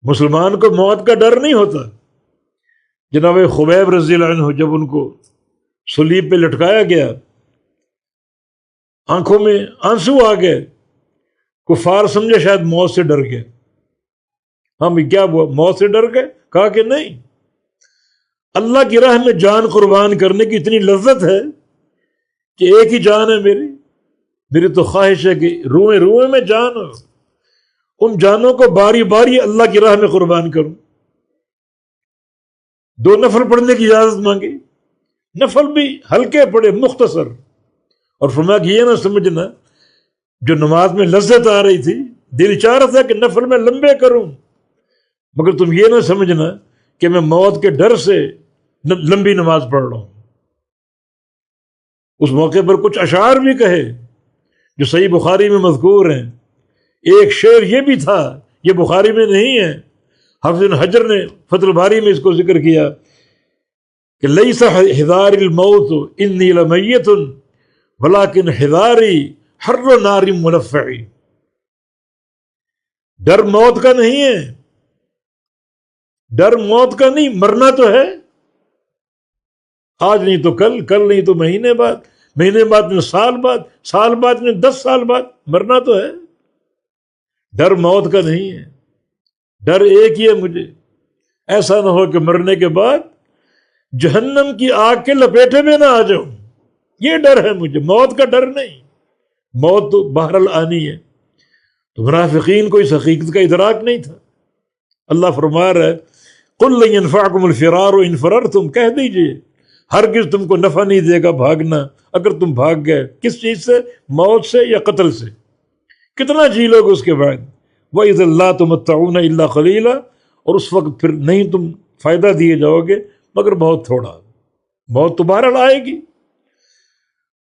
مسلمان کو موت کا ڈر نہیں ہوتا۔ جناب خبیب رضی اللہ عنہ جب ان کو صلیب پہ لٹکایا گیا، آنکھوں میں آنسو آ گئے، کفار سمجھے شاید موت سے ڈر گئے۔ ہم کیا ہوا، موت سے ڈر گئے؟ کہا کہ نہیں، اللہ کی راہ میں جان قربان کرنے کی اتنی لذت ہے کہ ایک ہی جان ہے میری تو خواہش ہے کہ روئیں روئیں میں جان ہو، ان جانوں کو باری باری اللہ کی راہ میں قربان کروں۔ 2 نفل پڑھنے کی اجازت مانگی، نفل بھی ہلکے پڑھے، مختصر، اور فرمایا کہ یہ نہ سمجھنا جو نماز میں لذت آ رہی تھی، دل چاہ رہا تھا کہ نفل میں لمبے کروں، مگر تم یہ نہ سمجھنا کہ میں موت کے ڈر سے لمبی نماز پڑھ رہا ہوں۔ اس موقع پر کچھ اشعار بھی کہے جو صحیح بخاری میں مذکور ہیں۔ ایک شعر یہ بھی تھا، یہ بخاری میں نہیں ہے، حافظ بن حجر نے فتح الباری میں اس کو ذکر کیا کہ لیس حذار الموت انی لمیت ولکن حذاری حر نار ملفع۔ ڈر موت کا نہیں ہے، ڈر موت کا نہیں، مرنا تو ہے، آج نہیں تو کل، کل نہیں تو مہینے بعد، مہینے بعد میں سال بعد، سال بعد میں 10 سال بعد، مرنا تو ہے۔ ڈر موت کا نہیں ہے، ڈر ایک ہی ہے مجھے، ایسا نہ ہو کہ مرنے کے بعد جہنم کی آگ کے لپیٹے میں نہ آ جاؤں، یہ ڈر ہے مجھے، موت کا ڈر نہیں۔ موت تو بہرحال آنی ہے۔ تو منافقین کو اس حقیقت کا ادراک نہیں تھا۔ اللہ فرما رہا ہے قُلْ لَن يَنْفَعَكُمُ الْفِرَارُ إِنْ فَرَرْتُمْ، کہہ دیجئے ہرگز تم کو نفع نہیں دے گا بھاگنا اگر تم بھاگ گئے۔ کس چیز سے؟ موت سے یا قتل سے۔ کتنا جی لوگ اس کے بعد، وَإِذًا لَا تُمَتَّعُونَ إِلَّا قَلِيلًا، اور اس وقت پھر نہیں تم فائدہ دیے جاؤ گے مگر بہت تھوڑا۔ موت تو بہرحال آئے گی۔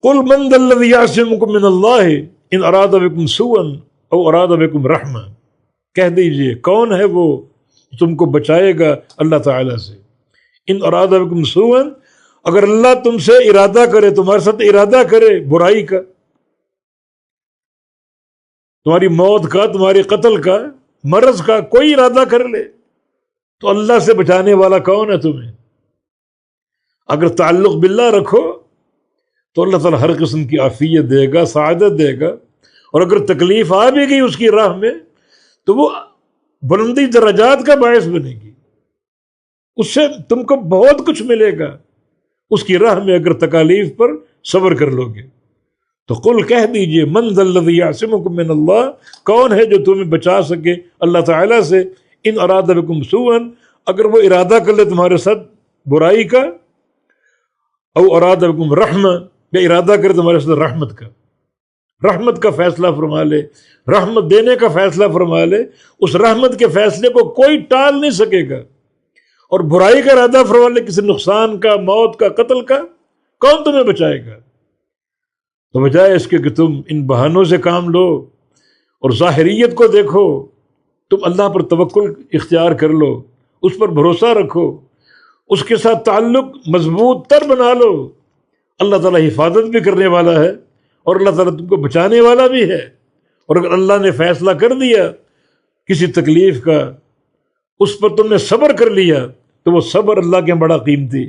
قُلْ مَنْ ذَا الَّذِي يَعْصِمُكُم مِّنَ اللَّهِ إِنْ أَرَادَ بِكُمْ سُوءًا أَوْ أَرَادَ بِكُمْ رَحْمَةً، کہہ دیجئے کون ہے وہ تم کو بچائے گا اللہ تعالیٰ سے۔ ان اراد بکم سوءا، اگر اللہ تم سے ارادہ کرے، تمہارے ساتھ ارادہ کرے برائی کا، تمہاری موت کا، تمہاری قتل کا، مرض کا، کوئی ارادہ کر لے تو اللہ سے بچانے والا کون ہے تمہیں؟ اگر تعلق باللہ رکھو تو اللہ تعالیٰ ہر قسم کی عافیت دے گا، سعادت دے گا، اور اگر تکلیف آ بھی گئی اس کی راہ میں تو وہ بلندی درجات کا باعث بنے گی، اس سے تم کو بہت کچھ ملے گا اس کی راہ میں اگر تکالیف پر صبر کر لو گے۔ تو قل کہہ دیجئے من ذا الذی یعصمکم من اللہ، کون ہے جو تمہیں بچا سکے اللہ تعالیٰ سے، ان اراد بکم سوءا، اگر وہ ارادہ کر لے تمہارے ساتھ برائی کا، او اراد بکم رحمہ، یا ارادہ کرے تمہارے ساتھ رحمت کا، رحمت کا فیصلہ فرما لے، رحمت دینے کا فیصلہ فرما لے، اس رحمت کے فیصلے کو کوئی ٹال نہیں سکے گا، اور برائی کا ارادہ فرما لے کسی نقصان کا، موت کا، قتل کا، کون تمہیں بچائے گا؟ تو بجائے اس کے کہ تم ان بہانوں سے کام لو اور ظاہریت کو دیکھو، تم اللہ پر توکل اختیار کر لو، اس پر بھروسہ رکھو، اس کے ساتھ تعلق مضبوط تر بنا لو۔ اللہ تعالیٰ حفاظت بھی کرنے والا ہے اور اللہ تعالیٰ تم کو بچانے والا بھی ہے، اور اگر اللہ نے فیصلہ کر دیا کسی تکلیف کا، اس پر تم نے صبر کر لیا تو وہ صبر اللہ کے بڑا قیمتی